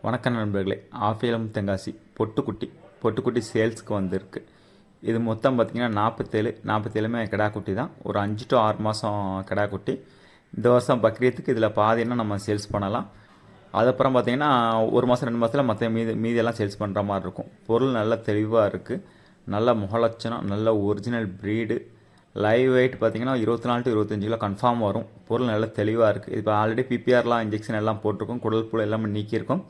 வணக்கம் நண்பர்களே. ஆஃபிலம் தென்காசி பொட்டுக்குட்டி சேல்ஸுக்கு வந்திருக்கு. இது மொத்தம் பார்த்திங்கன்னா 47மே கிடா குட்டி தான். ஒரு 5 to 6 மாதம் கிடா குட்டி. இந்த வருஷம் பக்ரீத்துக்கு இதில் பாதினா நம்ம சேல்ஸ் பண்ணலாம். அதுக்கப்புறம் பார்த்திங்கன்னா 1 மாதம் 2 மாதத்தில் மற்ற மீதியெல்லாம் சேல்ஸ் பண்ணுற மாதிரி இருக்கும். பொருள் நல்ல தெளிவாக இருக்குது. நல்ல முகலட்சணம், நல்ல ஒரிஜினல் ப்ரீடு. லைவ் வெயிட் பார்த்திங்கன்னா 24 to 25 கிலோ கன்ஃபார்ம் வரும். பொருள் நல்ல தெளிவாக இருக்குது. இப்போ ஆல்ரெடி பிபிஆர்லாம் இன்ஜெக்ஷன் எல்லாம் போட்டிருக்கோம். குடல் புழு எல்லாமே நீக்கியிருக்கோம்.